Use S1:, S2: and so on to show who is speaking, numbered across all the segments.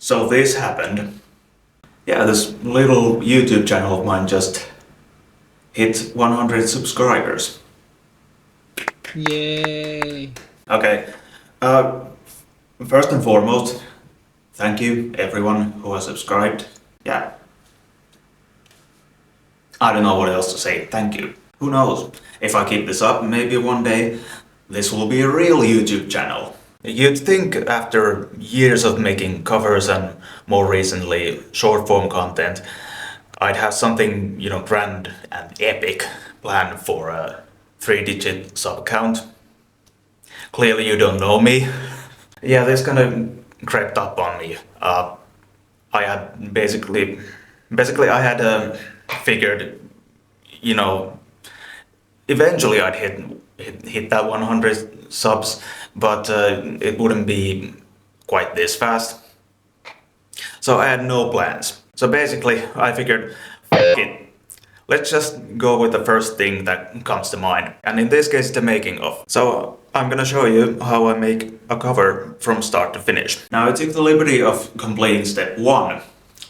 S1: So this happened. Yeah, this little YouTube channel of mine just hit 100 subscribers.
S2: Yay!
S1: Okay, first and foremost, thank you everyone who has subscribed. Yeah. I don't know what else to say, thank you. Who knows, if I keep this up, maybe one day this will be a real YouTube channel. You'd think after years of making covers and more recently short form content, I'd have something, grand and epic planned for a 3-digit sub count. Clearly you don't know me. Yeah, this kind of crept up on me. I had basically I had figured, eventually I'd hit that 100 subs, but it wouldn't be quite this fast. So I had no plans. So basically I figured, f it, let's just go with the first thing that comes to mind. And in this case, the making of. So I'm gonna show you how I make a cover from start to finish. Now I took the liberty of completing step 1,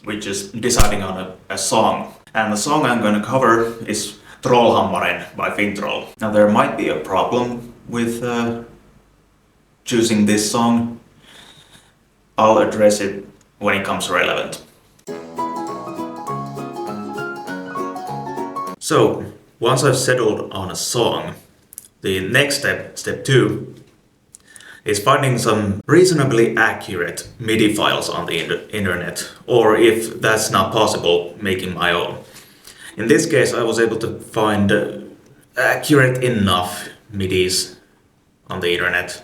S1: which is deciding on a song. And the song I'm gonna cover is Trollhammaren by Fintroll. Now there might be a problem with choosing this song. I'll address it when it comes relevant. So, once I've settled on a song, the next step 2, is finding some reasonably accurate MIDI files on the internet, or if that's not possible, making my own. In this case, I was able to find accurate enough MIDIs on the internet.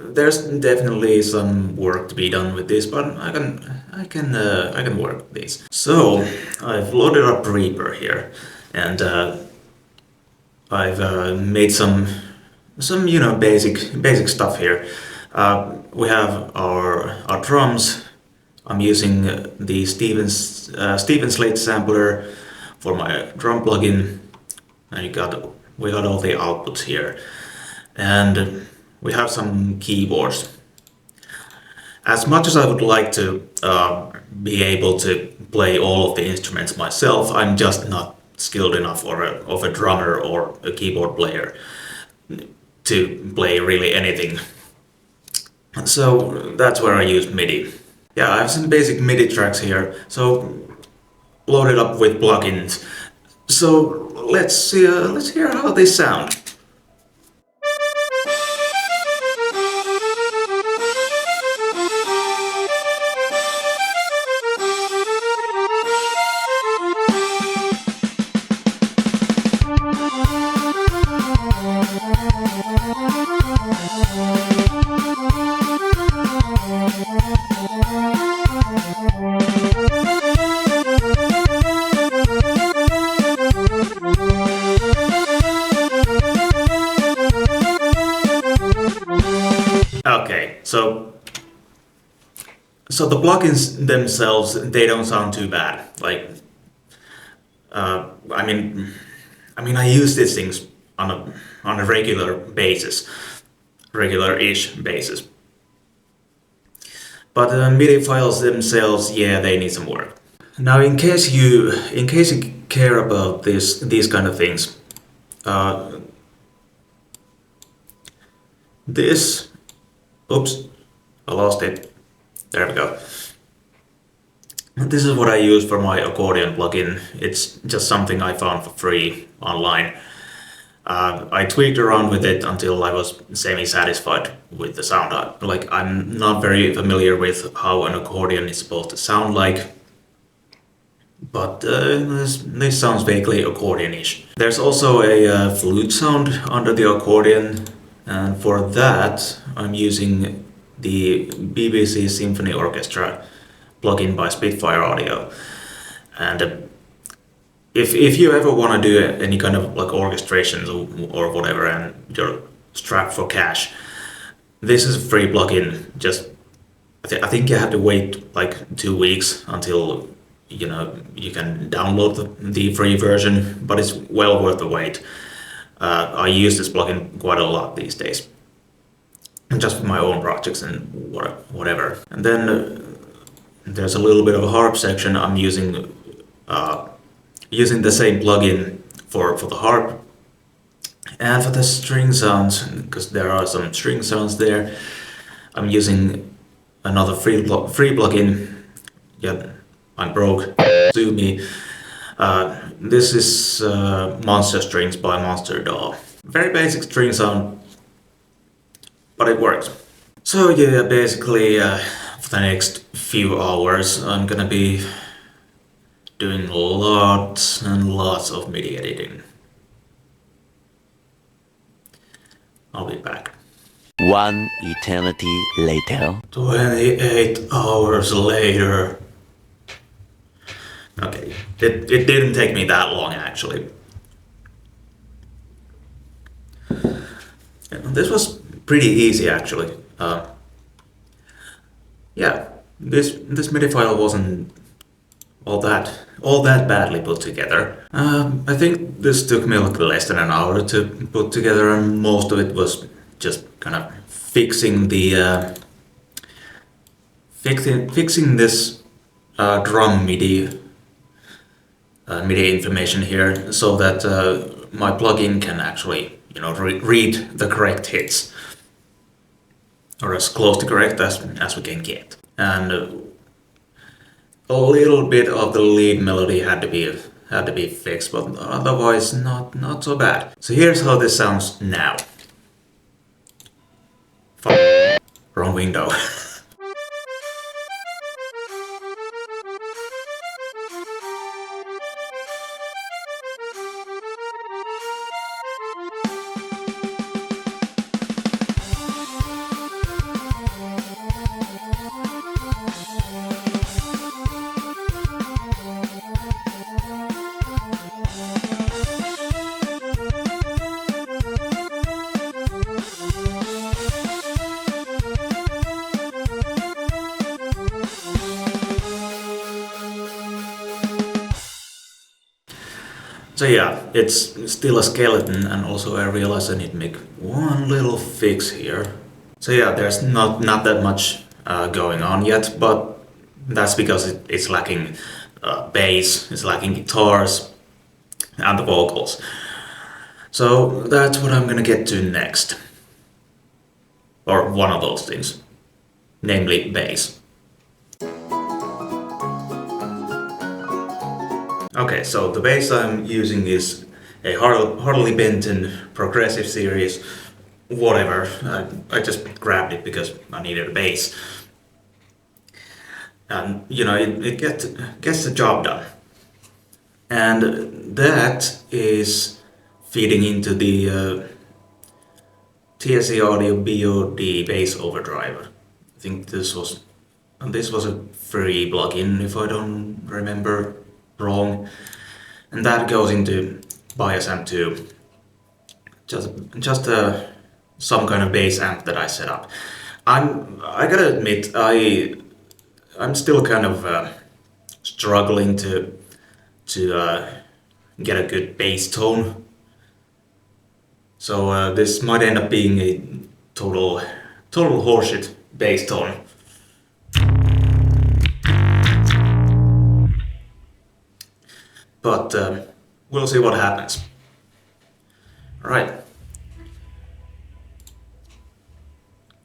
S1: There's definitely some work to be done with this, but I can work with these. So I've loaded up Reaper here, and I've made some basic stuff here. We have our drums. I'm using the Steven Slate sampler for my drum plugin, and we got all the outputs here, and we have some keyboards. As much as I would like to be able to play all of the instruments myself, I'm just not skilled enough of a drummer or a keyboard player to play really anything. So that's where I use MIDI. Yeah, I have some basic MIDI tracks here, so loaded up with plugins. So let's hear how they sound. Okay, so the plugins themselves, they don't sound too bad. Like, I mean, I use these things on a regular basis, regular-ish basis. But the MIDI files themselves, yeah, they need some work. Now, in case you care about these kind of things, oops, I lost it. There we go. This is what I use for my accordion plugin. It's just something I found for free online. I tweaked around with it until I was semi-satisfied with the sound. I'm not very familiar with how an accordion is supposed to sound like, but this sounds vaguely accordion-ish. There's also a flute sound under the accordion, and for that I'm using the BBC Symphony Orchestra plugin by Spitfire Audio. And if you ever want to do any kind of like orchestrations or whatever, and you're strapped for cash, this is a free plugin. Just I think you have to wait like 2 weeks until you can download the free version, but it's well worth the wait. I use this plugin quite a lot these days. just for my own projects and whatever. And then there's a little bit of a harp section. I'm using the same plugin for the harp. And for the string sounds, because there are some string sounds there, I'm using another free plugin. Yeah, I'm broke. Sue me. This is Monster Strings by Monster DAW. Very basic string sound, but it works. So yeah, basically for the next few hours I'm gonna be doing lots and lots of MIDI editing. I'll be back.
S2: One eternity later.
S1: 28 hours later. Okay, it didn't take me that long actually. This was pretty easy actually. Yeah, this MIDI file wasn't all that badly put together. I think this took me like less than an hour to put together, and most of it was just kind of fixing the fixing this drum MIDI information here, so that my plugin can actually, you know, read the correct hits, or as close to correct as we can get. And a little bit of the lead melody had to be fixed, but otherwise not so bad. So here's how this sounds now. Wrong window. So yeah, it's still a skeleton, and also I realized I need to make one little fix here. So yeah, there's not that much going on yet, but that's because it's lacking bass, it's lacking guitars and the vocals. So that's what I'm gonna get to next. Or one of those things, namely bass. Okay, so the bass I'm using is a Harley Benton progressive series, whatever. I just grabbed it because I needed a bass. And, you know, it gets the job done. And that is feeding into the TSC Audio BOD bass overdrive. I think this was a free plugin, if I don't remember wrong, and that goes into bias amp 2, just some kind of bass amp that I set up. I gotta admit, I'm still kind of struggling to get a good bass tone, so this might end up being a total horseshit bass tone. But we'll see what happens. Alright.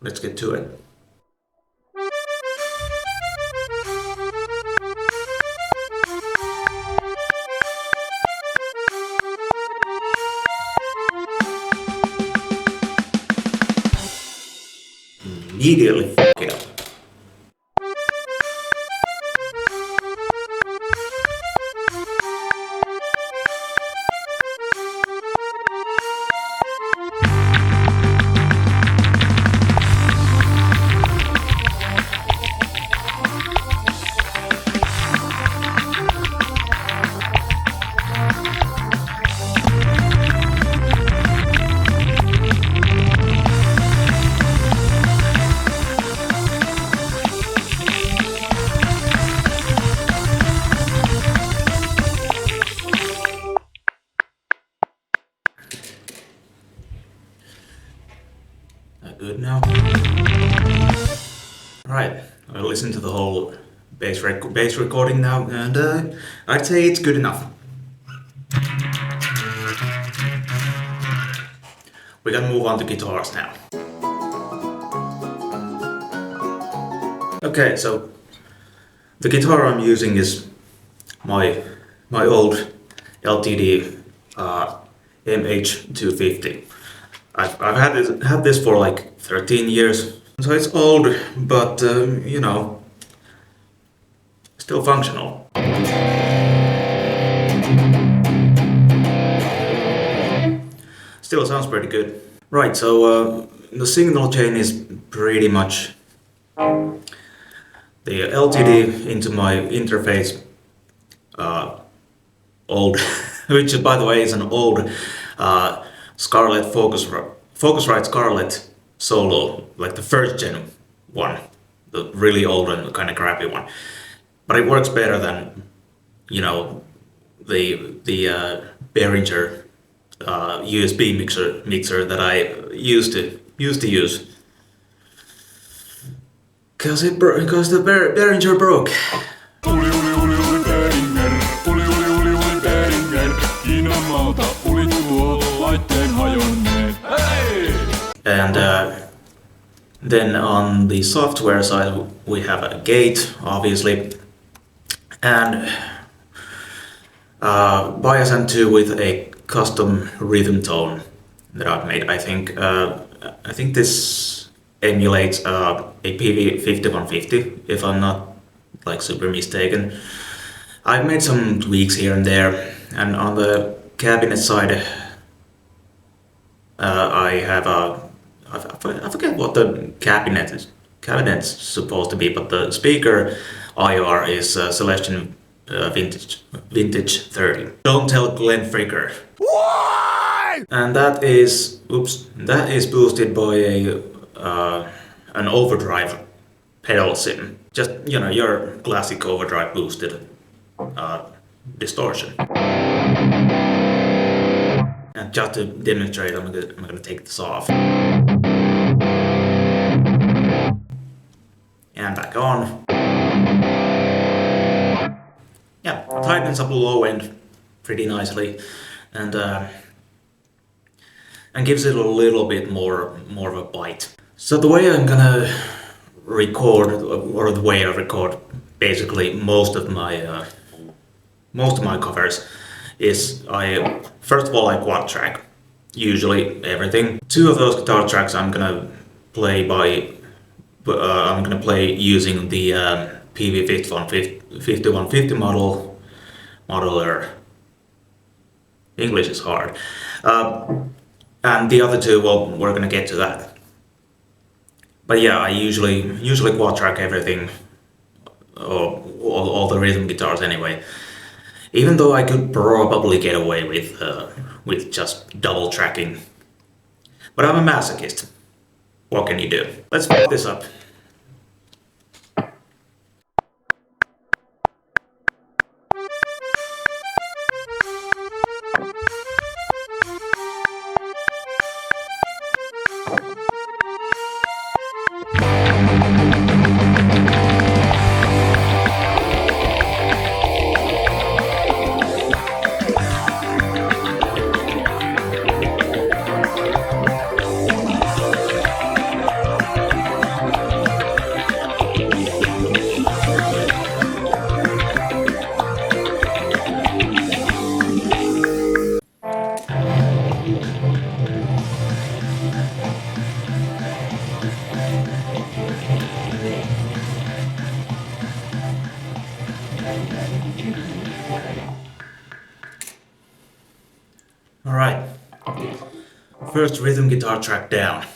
S1: Let's get to it. Immediately fuck it up. good now? Alright, I listened to the whole bass recording now, and I'd say it's good enough. We can move on to guitars now. Okay, so the guitar I'm using is my old LTD MH250. I've had this for like 13 years, so it's old, but you know, still functional. Still sounds pretty good. Right, so the signal chain is pretty much the LTD into my interface, old, which by the way is an old Scarlett Focusrite Scarlett Solo, like the first gen one, the really old and kind of crappy one. But it works better than, you know, the Behringer USB mixer that I used to use. Because the Behringer broke. And then on the software side we have a gate, obviously, and bias and 2 with a custom rhythm tone that I've made. I think this emulates a PV5150, if I'm not like super mistaken. I've made some tweaks here and there, and on the cabinet side I have I forget what the cabinet's supposed to be, but the speaker IR is Celestion Vintage 30. Don't tell Glenn Fricker. Why? And that is boosted by an overdrive pedal sim. Just, you know, your classic overdrive boosted distortion. And just to demonstrate, I'm gonna take this off. And back on. Yeah, tightens up the low end pretty nicely, and gives it a little bit more of a bite. So the way I'm gonna record, or the way I record basically most of my covers, is first of all I quad track usually everything. 2 of those guitar tracks I'm gonna play using the PV5150 modeler. English is hard. And the other 2, well, we're gonna get to that. But yeah, I usually quad track everything, or all the rhythm guitars anyway. Even though I could probably get away with just double tracking. But I'm a masochist. What can you do? Let's fuck this up. Alright, first rhythm guitar track down.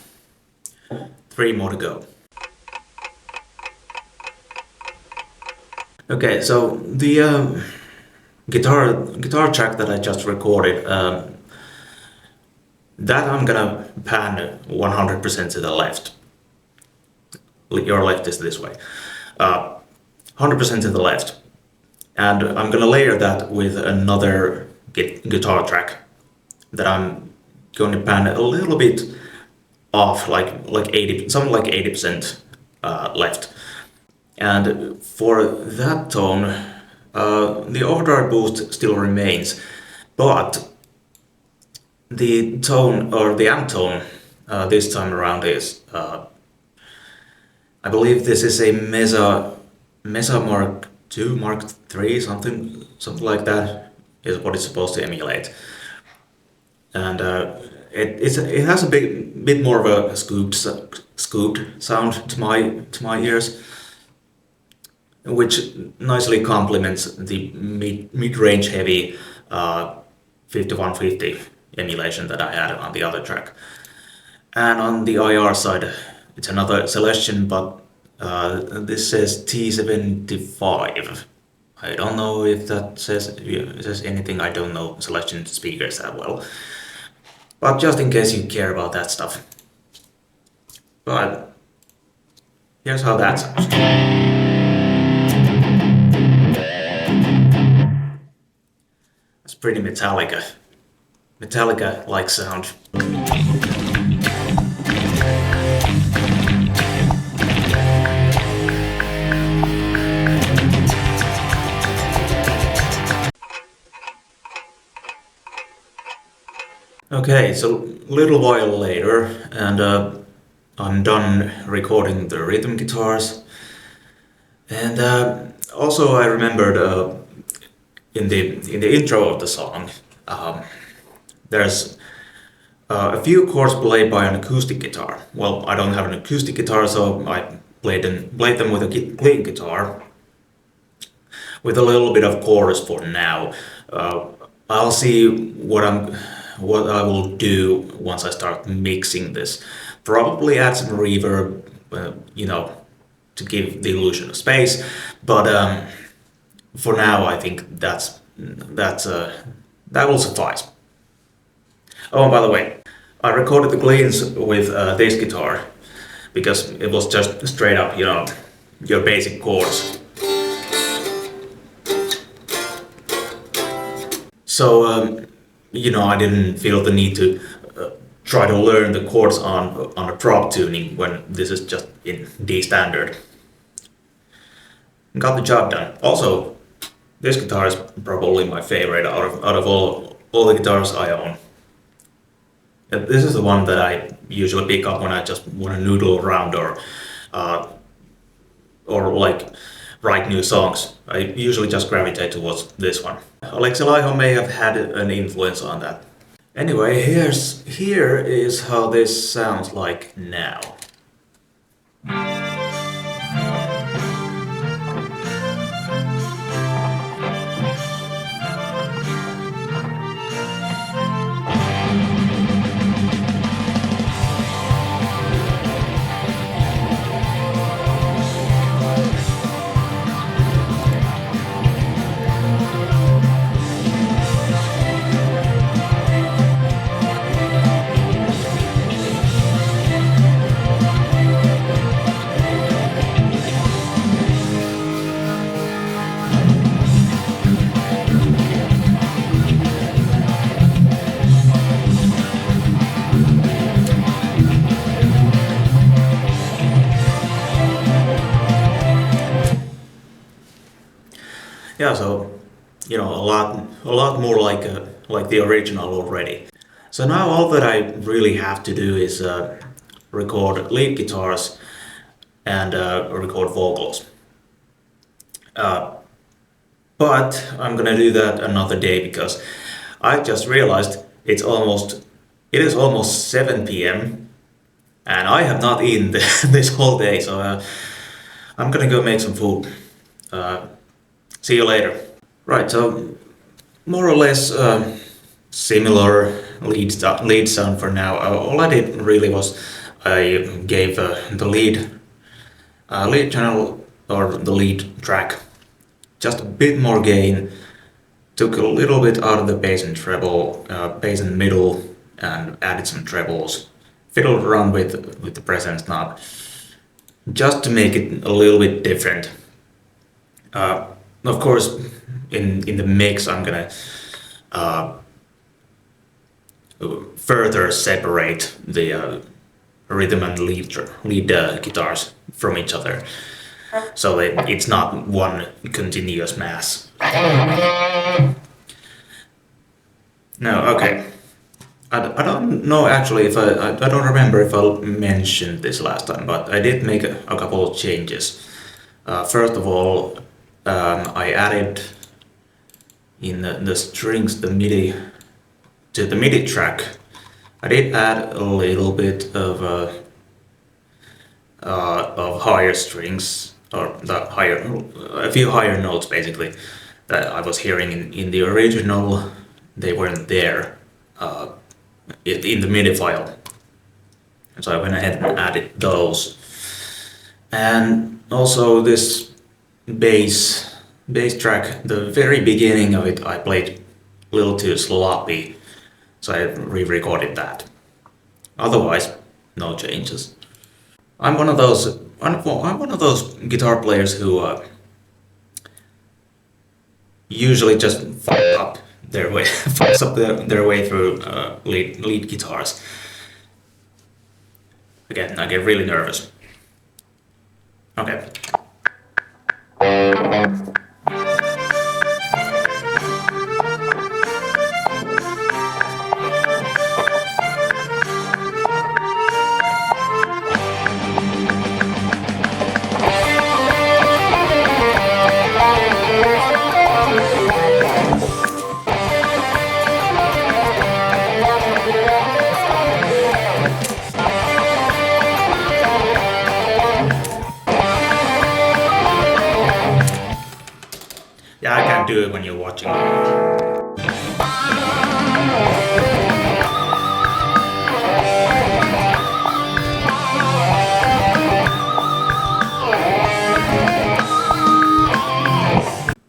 S1: 3 more to go. Okay, so the guitar track that I just recorded, that I'm gonna pan 100% to the left. Your left is this way. 100% to the left. And I'm gonna layer that with another guitar track that I'm going to pan a little bit off, like 80, something like 80% left. And for that tone, the overdrive boost still remains, but the tone or the amp tone this time around is, I believe this is a Mesa Mark II, Mark III, something like that is what it's supposed to emulate. And it has a bit more of a scooped sound to my ears, which nicely complements the mid-range heavy 5150 emulation that I had on the other track. And on the IR side, it's another Celestion, but this says T75. I don't know if that says anything. I don't know Celestion speakers that well. But just in case you care about that stuff. But here's how that sounds. It's pretty Metallica-like sound. Okay, so a little while later, and I'm done recording the rhythm guitars. And also I remembered in the intro of the song, there's a few chords played by an acoustic guitar. Well, I don't have an acoustic guitar, so I played them with a clean guitar, with a little bit of chorus for now. I'll see what I will do once I start mixing this. Probably add some reverb, to give the illusion of space. But for now, I think that will suffice. Oh, and by the way, I recorded the cleans with this guitar because it was just straight up, your basic chords. So, I didn't feel the need to try to learn the chords on a prop tuning when this is just in D standard. Got the job done. Also, this guitar is probably my favorite out of all the guitars I own. This is the one that I usually pick up when I just want to noodle around or like write new songs. I usually just gravitate towards this one. Alex Laiho may have had an influence on that. Anyway, here is how this sounds like now. Yeah, so a lot more like the original already. So now all that I really have to do is record lead guitars and record vocals. But I'm gonna do that another day because I just realized it is almost 7 p.m. and I have not eaten this whole day, so I'm gonna go make some food. See you later. Right, so more or less similar lead sound for now. All I did really was I gave the lead channel or the lead track just a bit more gain, took a little bit out of the bass and treble, bass and middle, and added some trebles, fiddled around with the presence knob, just to make it a little bit different. Of course, in the mix, I'm gonna further separate the rhythm and lead guitars from each other. So it's not one continuous mass. No, okay. I don't know actually if I don't remember if I mentioned this last time, but I did make a couple of changes. First of all, I added in the strings the MIDI to the MIDI track. I did add a little bit of higher strings, or a few higher notes basically that I was hearing in the original. They weren't there in the MIDI file, and so I went ahead and added those. And also this bass track, the very beginning of it, I played a little too sloppy, so I re-recorded that. Otherwise, no changes. I'm one of those guitar players who usually just fucks up their way through lead guitars. Again, I get really nervous. Okay. Yeah, I can't do it when you're watching.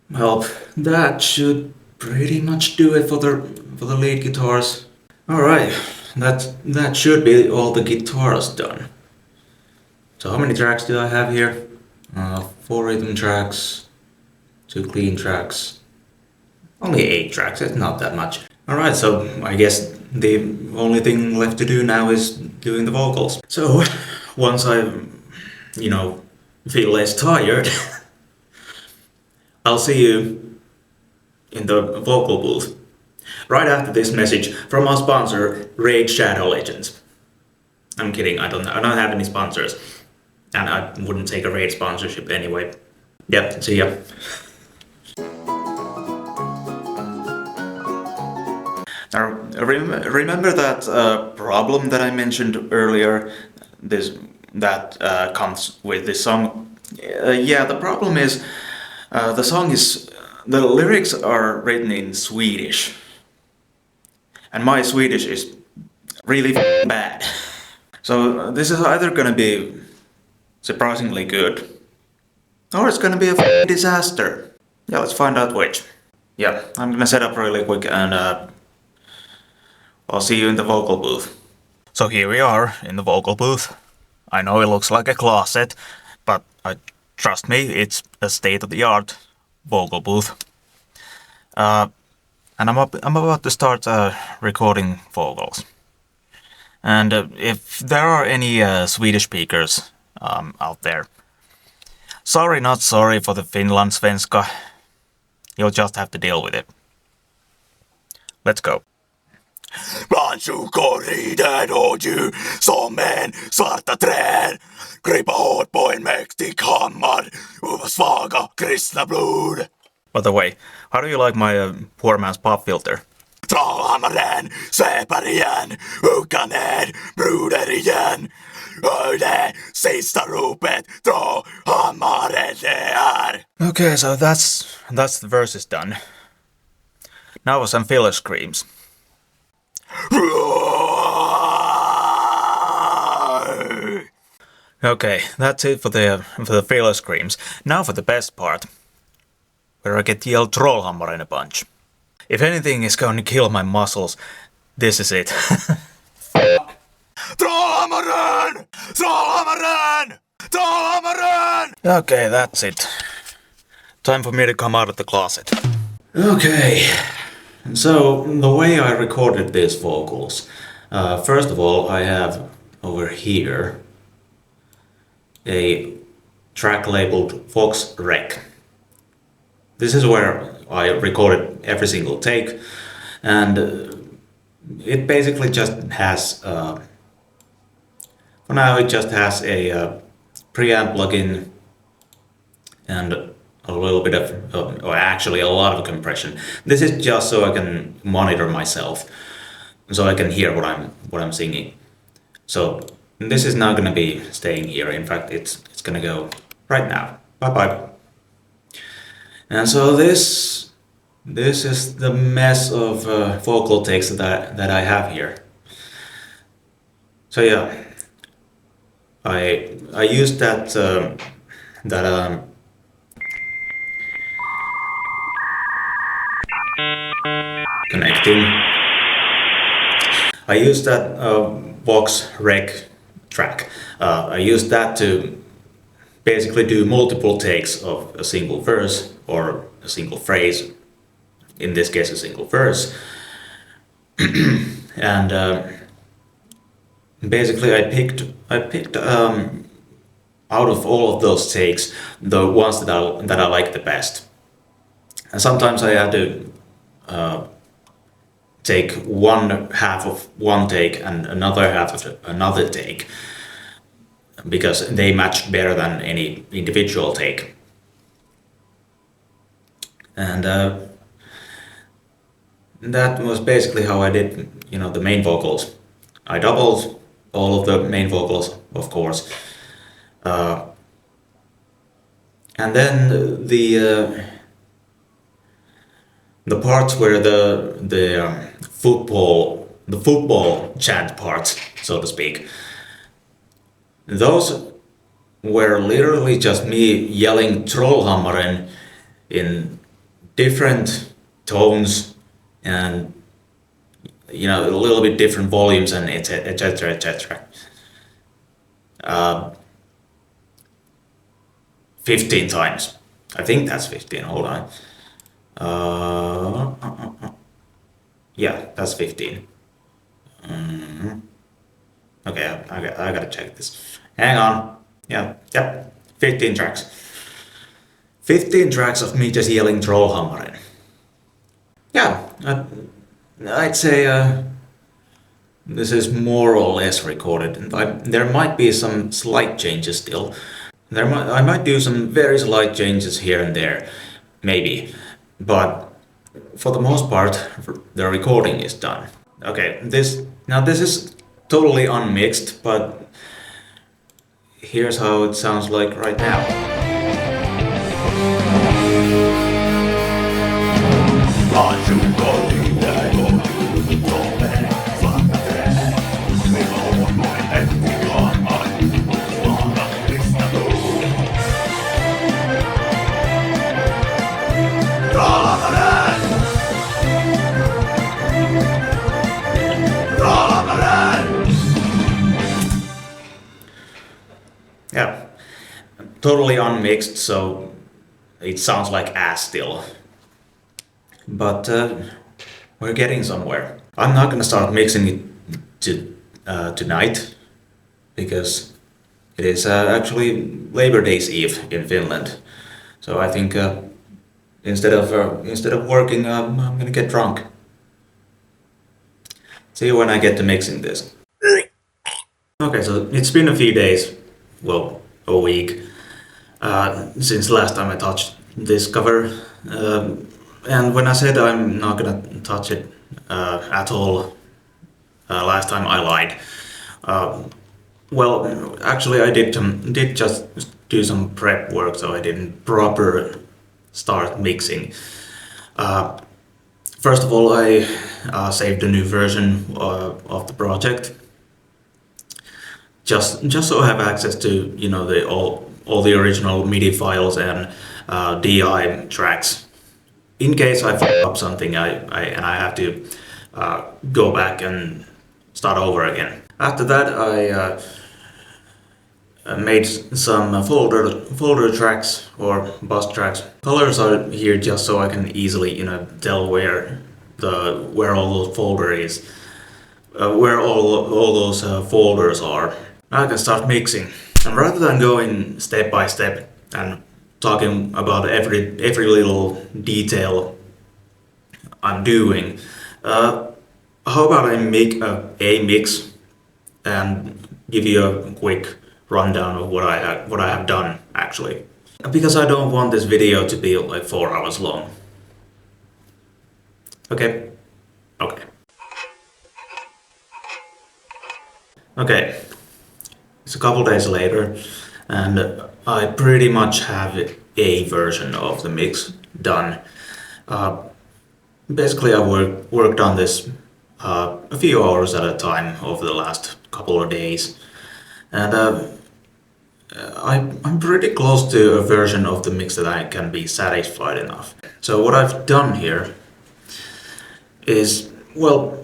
S1: Well, that should pretty much do it for the lead guitars. All right, that should be all the guitars done. So how many tracks do I have here? 4 rhythm tracks, 2 clean tracks, only 8 tracks. It's not that much. All right, so I guess the only thing left to do now is doing the vocals. So once I, feel less tired, I'll see you in the vocal booth right after this message from our sponsor, Raid Shadow Legends. I'm kidding, I don't have any sponsors, and I wouldn't take a Raid sponsorship anyway. Yep, see ya. Now, remember that problem that I mentioned earlier? That comes with this song. Yeah, the problem is the lyrics are written in Swedish, and my Swedish is really bad. So this is either gonna be surprisingly good, or it's gonna be a disaster. Yeah, let's find out which. Yeah, I'm gonna set up really quick and I'll see you in the vocal booth. So here we are in the vocal booth. I know it looks like a closet, but trust me, it's a state-of-the-art vocal booth. And I'm about to start recording vocals. And if there are any Swedish speakers out there, sorry not sorry for the Finlandssvenska. You'll just have to deal with it. Let's go. Branschkorriden och du som en svarta träd krypa hårt på en mäktig hammar över svaga kristna blod. By the way, how do you like my poor man's pop filter? Trollhammaren sveper igen, hugga ner broder igen. Hör det sista ropet, Trollhammaren det är. Okay, so that's the verses done. Now some filler screams. Okay, that's it for the filler screams. Now for the best part, where I get to yell Trollhammaren a bunch. If anything is going to kill my muscles, this is it. Trollhammaren! Trollhammaren! Trollhammaren! Okay, that's it. Time for me to come out of the closet. Okay. So, the way I recorded these vocals, first of all, I have over here a track labeled Vox Rec. This is where I recorded every single take, and it basically just has, for now it just has a preamp plugin and a little bit of, or actually a lot of compression. This is just so I can monitor myself, so I can hear what I'm singing. So this is not gonna be staying here. In fact, it's gonna go right now. Bye bye. And so this is the mess of vocal takes that I have here. So yeah, I used that connecting. I used that Vox Rec track. I used that to basically do multiple takes of a single verse or a single phrase, in this case a single verse. And basically I picked out of all of those takes the ones that I like the best. And sometimes I had to take one half of one take and another half of another take, because they match better than any individual take. And that was basically how I did, the main vocals. I doubled all of the main vocals, of course. And then the parts where the football chant parts, so to speak, those were literally just me yelling Trollhammaren in different tones and a little bit different volumes and etc etc. 15 times. I think that's 15. Hold on. Yeah, that's 15. Okay, I gotta check this. Hang on. Yep, 15 tracks. 15 tracks of me just yelling Trollhammaren. Yeah, I'd say this is more or less recorded. There might be some slight changes still. I might do some very slight changes here and there, maybe. But for the most part, the recording is done. Okay, this is totally unmixed, but here's how it sounds like right now. Yeah, totally unmixed, so it sounds like ass still. But we're getting somewhere. I'm not gonna start mixing it tonight, because it is actually Labor Day's Eve in Finland. So I think instead of working, I'm gonna get drunk. See you when I get to mixing this. Okay, so it's been a few days, well, a week, since last time I touched this cover. And when I said I'm not gonna touch it at all, last time I lied. Well, actually I did just do some prep work, so I didn't proper start mixing. First of all, I saved a new version of the project, just so I have access to all the original MIDI files and DI tracks. In case I fuck up something, I have to go back and start over again. After that, I made some folder tracks or bus tracks. Colors are here just so I can easily tell where all those folder is. where all those folders are. Now I can start mixing. And rather than going step by step and talking about every little detail I'm doing, how about I make a mix and give you a quick rundown of what I have done actually, because I don't want this video to be like 4 hours long. Okay. Okay, it's a couple days later, and I pretty much have a version of the mix done. Basically, I worked on this a few hours at a time over the last couple of days, and I'm pretty close to a version of the mix that I can be satisfied enough. So what I've done here is, well,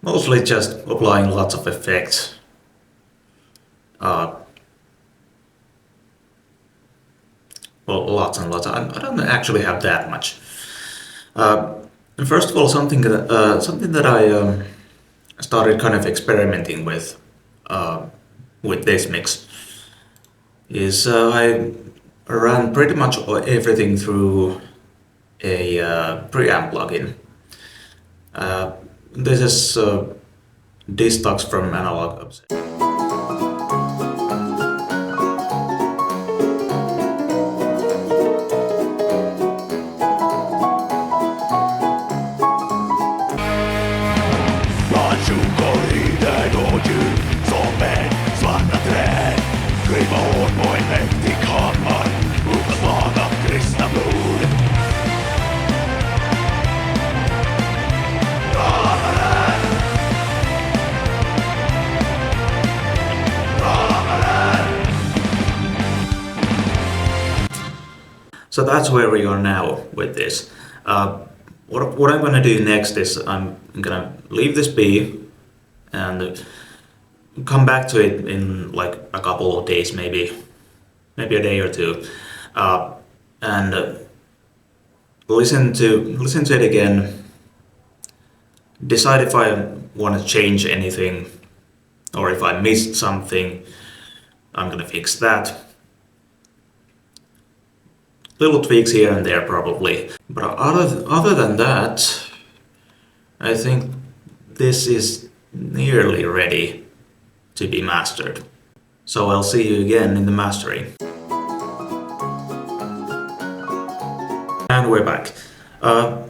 S1: mostly just applying lots of effects. Well, lots and lots. I don't actually have that much. First of all, something that I started kind of experimenting with this mix is I ran pretty much everything through a preamp plugin. This is Distux from Analog Obsession. So that's where we are now with this. What I'm going to do next is I'm going to leave this be and come back to it in like a couple of days, maybe a day or two, and listen to it again. Decide if I want to change anything or if I missed something. I'm going to fix that. Little tweaks here and there probably, but other than that, I think this is nearly ready to be mastered. So I'll see you again in the mastering. And we're back. I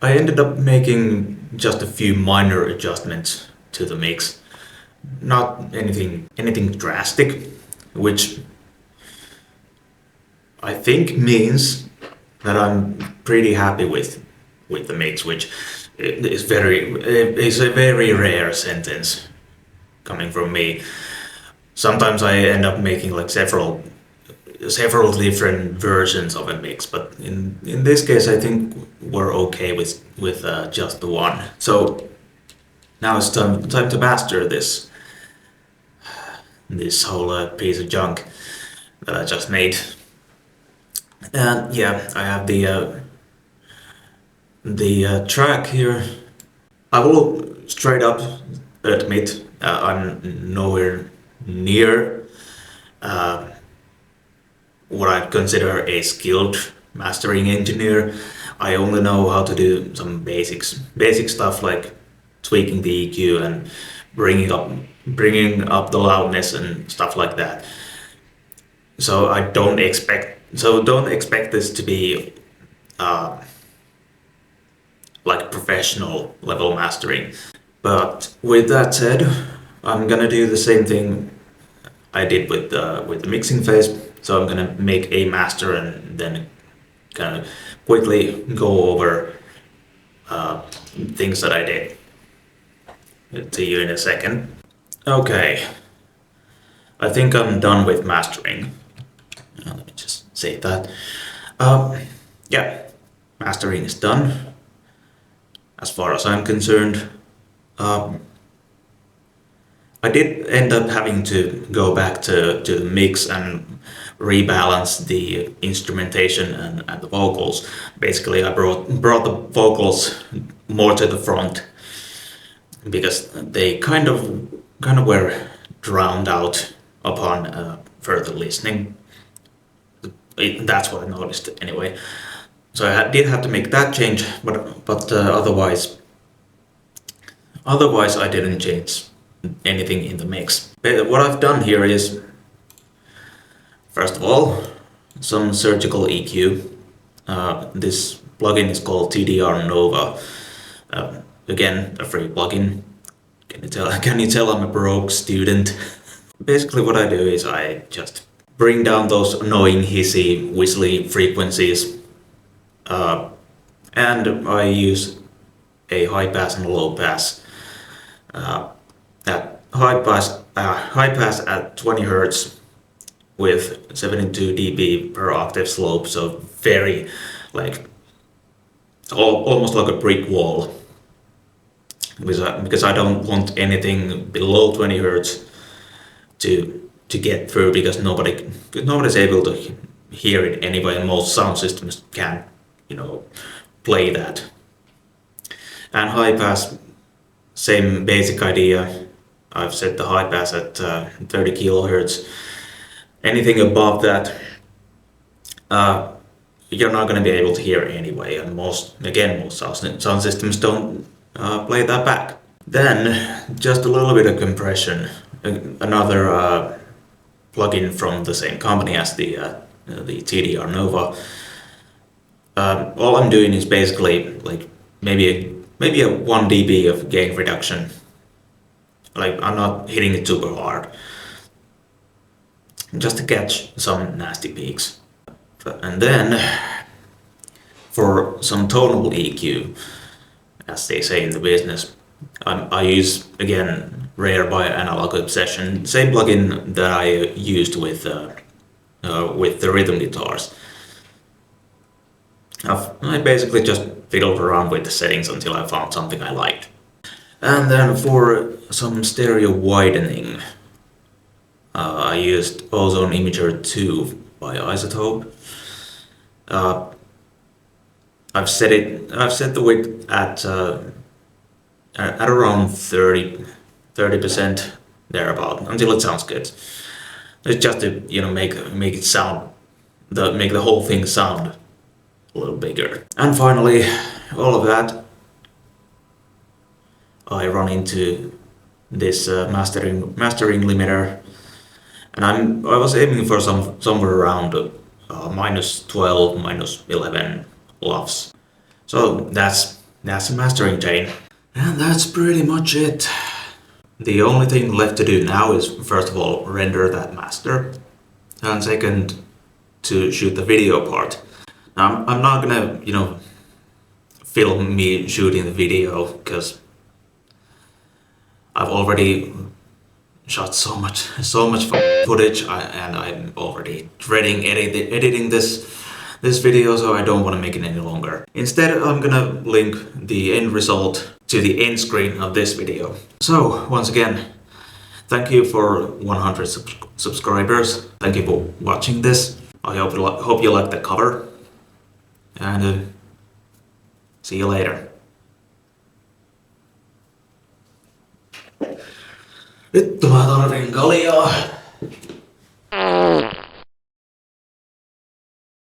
S1: ended up making just a few minor adjustments to the mix, not anything drastic, which I think means that I'm pretty happy with the mix, which is a very rare sentence coming from me. Sometimes I end up making like several different versions of a mix, but in this case I think we're okay with just the one. So now it's time to master this whole piece of junk that I just made. And yeah, I have the track here. I will straight up admit I'm nowhere near what I'd consider a skilled mastering engineer. I only know how to do some basic stuff like tweaking the EQ and bringing up the loudness and stuff like that. So don't expect this to be like professional level mastering. But with that said, I'm gonna do the same thing I did with the mixing phase. So I'm gonna make a master and then kind of quickly go over things that I did. I'll see you in a second. Okay, I think I'm done with mastering. Let me just save that. Yeah, mastering is done as far as I'm concerned. I did end up having to go back to the mix and rebalance the instrumentation and the vocals. Basically, I brought the vocals more to the front because they kind of were drowned out upon further listening. That's what I noticed anyway. So I did have to make that change, but otherwise I didn't change anything in the mix. What I've done here is, first of all, some surgical EQ. This plugin is called TDR Nova. Again, a free plugin. Can you tell I'm a broke student? Basically what I do is I just bring down those annoying hissy, whistly frequencies, and I use a high pass and a low pass. At high pass at 20 Hz with 72 dB per octave slope, so very like almost like a brick wall. Because I don't want anything below 20 Hz to get through, because nobody's able to hear it anyway, and most sound systems can't, play that. And high pass, same basic idea. I've set the high pass at 30 kilohertz. Anything above that, you're not going to be able to hear anyway, and most sound systems don't play that back. Then just a little bit of compression. Another plugin from the same company as the TDR Nova. All I'm doing is basically like maybe a 1 dB of gain reduction. Like, I'm not hitting it super hard, just to catch some nasty peaks. And then for some tonal EQ, as they say in the business, I use, again, Rare by Analog Obsession, same plugin that I used with the rhythm guitars. I basically just fiddled around with the settings until I found something I liked. And then for some stereo widening, I used Ozone Imager 2 by Isotope. I've set the width at around 30% thereabout, until it sounds good. It's just to make it sound, make the whole thing sound a little bigger. And finally, all of that I run into this mastering limiter, and I was aiming for somewhere around -12, -11 LUFS. So that's a mastering chain. And that's pretty much it. The only thing left to do now is, first of all, render that master, and second, to shoot the video part. Now, I'm not gonna, film me shooting the video, because I've already shot so much footage, and I'm already dreading editing this video, so I don't want to make it any longer. Instead, I'm gonna link the end result to the end screen of this video. So, once again, thank you for 100 subscribers. Thank you for watching this. I hope you like the cover, and see you later. Vittu mä tarvin kaljaa.